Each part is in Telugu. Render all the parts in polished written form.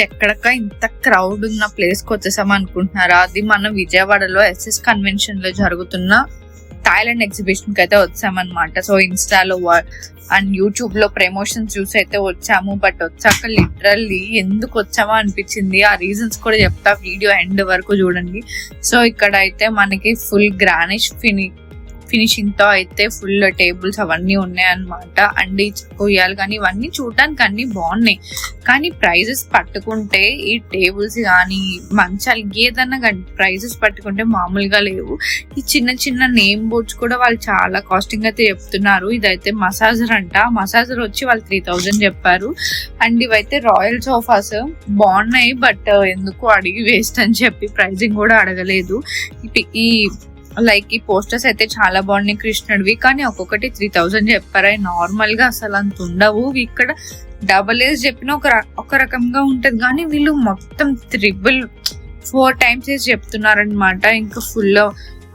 ఎక్కడక ఇంత క్రౌడ్ ఉన్న ప్లేస్ కి వచ్చేసాం అనుకుంటున్నారా? అది మన విజయవాడలో SS కన్వెన్షన్ లో జరుగుతున్న థాయిలాండ్ ఎగ్జిబిషన్ కి అయితే వచ్చామన్నమాట. సో ఇన్స్టాలో అండ్ యూట్యూబ్ లో ప్రమోషన్స్ చూసి అయితే వచ్చాము. బట్ వచ్చాక లిటరల్లీ ఎందుకు వచ్చామో అనిపించింది. ఆ రీజన్స్ కూడా చెప్తా, వీడియో ఎండ్ వరకు చూడండి. సో ఇక్కడ అయితే మనకి ఫుల్ గ్రానిష్ ఫినిషింగ్ తో అయితే ఫుల్ టేబుల్స్ అవన్నీ ఉన్నాయన్నమాట. అండ్ ఉయ్యాలు కానీ ఇవన్నీ చూడడానికి అన్ని బాగున్నాయి, కానీ ప్రైజెస్ పట్టుకుంటే ఈ టేబుల్స్ కానీ మంచాలు ఏదన్నా కానీ ప్రైజెస్ పట్టుకుంటే మామూలుగా లేవు. ఈ చిన్న చిన్న నేమ్ బోర్డ్స్ కూడా వాళ్ళు చాలా కాస్టింగ్ అయితే చెప్తున్నారు. ఇదైతే మసాజర్ అంట, మసాజర్ వచ్చి వాళ్ళు 3000 చెప్పారు. అండ్ ఇవైతే రాయల్ సోఫాస్ బాగున్నాయి, బట్ ఎందుకు అడిగి వేస్ట్ అని చెప్పి ప్రైజింగ్ కూడా అడగలేదు. ఈ పోస్టర్స్ అయితే చాలా బాగున్నాయి కృష్ణుడివి, కానీ ఒక్కొక్కటి 3000 చెప్పారు. నార్మల్ గా అసలు అంత ఉండవు. ఇక్కడ డబల్ ఏజ్ చెప్పిన ఒక రకంగా ఉంటది, కానీ వీళ్ళు మొత్తం 4 times చెప్తున్నారనమాట. ఇంకా ఫుల్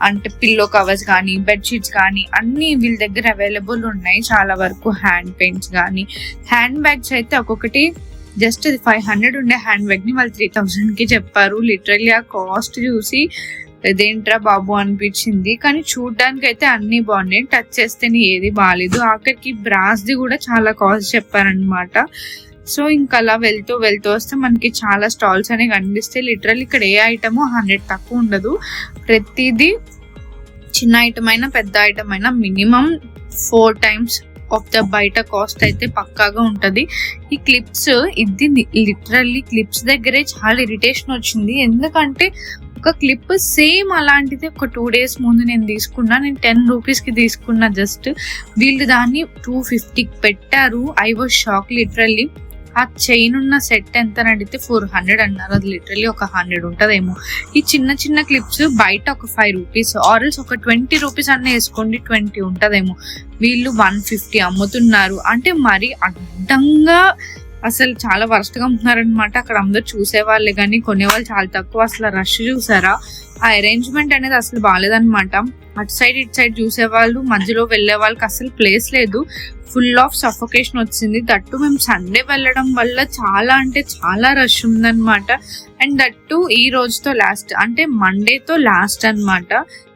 అంటే పిల్లో కవర్స్ కానీ బెడ్షీట్స్ కానీ అన్ని వీళ్ళ దగ్గర అవైలబుల్ ఉన్నాయి. చాలా వరకు హ్యాండ్ పెయింట్స్ కానీ హ్యాండ్ బ్యాగ్స్ అయితే ఒక్కొక్కటి జస్ట్ 500 ఉండే హ్యాండ్ బ్యాగ్ ని వాళ్ళు 3000 కి చెప్పారు. లిటరల్లీ ఆ కాస్ట్ చూసి ఇదేంట్రా బాబు అనిపించింది. కానీ చూడ్డానికి అయితే అన్ని బాగున్నాయి, టచ్ చేస్తేనే ఏది బాగాలేదు. ఆఖరికి బ్రాస్ ది కూడా చాలా కాస్ట్ చెప్పారనమాట. సో ఇంకా అలా వెళ్తూ వస్తే మనకి చాలా స్టాల్స్ అనేవి కనిపిస్తాయి. లిటరల్లీ ఇక్కడ ఏ ఐటమ్ 100 తక్కువ ఉండదు. ప్రతిదీ చిన్న ఐటమ్ అయినా పెద్ద ఐటమ్ అయినా మినిమం 4 times ఆఫ్ ద బయట కాస్ట్ అయితే పక్కాగా ఉంటది. ఈ క్లిప్స్ ఇది లిటరల్లీ క్లిప్స్ దగ్గరే చాలా ఇరిటేషన్ వచ్చింది. ఎందుకంటే ఒక క్లిప్ సేమ్ అలాంటిది ఒక 2 days ముందు నేను తీసుకున్నా. నేను 10 rupees కి తీసుకున్నా. జస్ట్ వీళ్ళు దాన్ని 250 పెట్టారు. I was shock literally. ఆ చైన్ ఉన్న సెట్ ఎంత అడిగితే 400 అన్నారు. అది లిటరల్లీ ఒక 100 ఉంటదేమో. ఈ చిన్న చిన్న క్లిప్స్ బయట ఒక 5 rupees ఆర్ఎల్స్ ఒక 20 rupees అన్న వేసుకోండి, 20 ఉంటదేమో. వీళ్ళు 150 అమ్ముతున్నారు. అంటే మరి అడ్డంగా అసలు చాలా వరస్ట్ గా ఉంటున్నారనమాట. అక్కడ అందరు చూసే వాళ్ళే కానీ కొనేవాళ్ళు చాలా తక్కువ. అసలు రష్ చూసారా? ఆ అరేంజ్మెంట్ అనేది అసలు బాగాలేదనమాట. అటు సైడ్ ఇటు సైడ్ చూసేవాళ్ళు, మధ్యలో వెళ్లే వాళ్ళకి అసలు ప్లేస్ లేదు. ఫుల్ ఆఫ్ సఫోకేషన్ వచ్చింది. దట్టు మేము సండే వెళ్ళడం వల్ల చాలా అంటే చాలా రష్ ఉందన్నమాట. అండ్ దట్టు ఈ రోజుతో లాస్ట్, అంటే మండేతో లాస్ట్ అన్నమాట.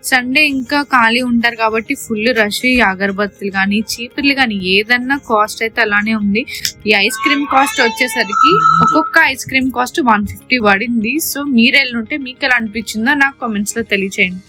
సండే ఇంకా ఖాళీ ఉంటారు కాబట్టి ఫుల్ రష్. ఈ అగరబత్తులు కానీ చీపుర్లు కానీ ఏదన్నా కాస్ట్ అయితే అలానే ఉంది. ఈ ఐస్ క్రీమ్ కాస్ట్ వచ్చేసరికి ఒక్కొక్క ఐస్ క్రీమ్ కాస్ట్ 150 పడింది. సో మీరు వెళ్ళుంటే మీకు ఎలా అనిపించిందో నాకు కామెంట్స్ లో తెలియచేయండి.